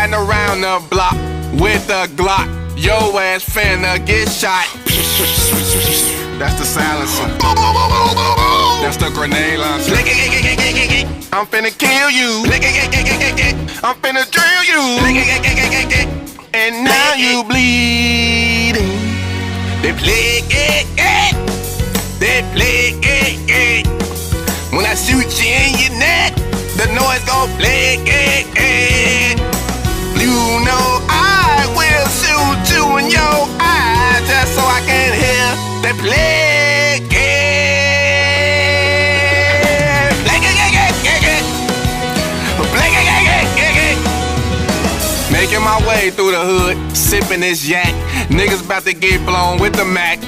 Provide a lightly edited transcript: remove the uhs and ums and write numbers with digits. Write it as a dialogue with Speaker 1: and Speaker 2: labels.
Speaker 1: riding around the block with a glock. Yo ass finna get shot. That's the silencer. That's the grenade launcher. I'm finna kill you. I'm finna drill you. And now you bleeding. They play it. They play it. When I shoot you in your neck, the noise gon' play it. You know I will shoot you in your eye just so I can hear the play it. Making my way through the hood, sipping this yak. Niggas about to get blown with the Mac.